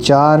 4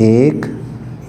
1،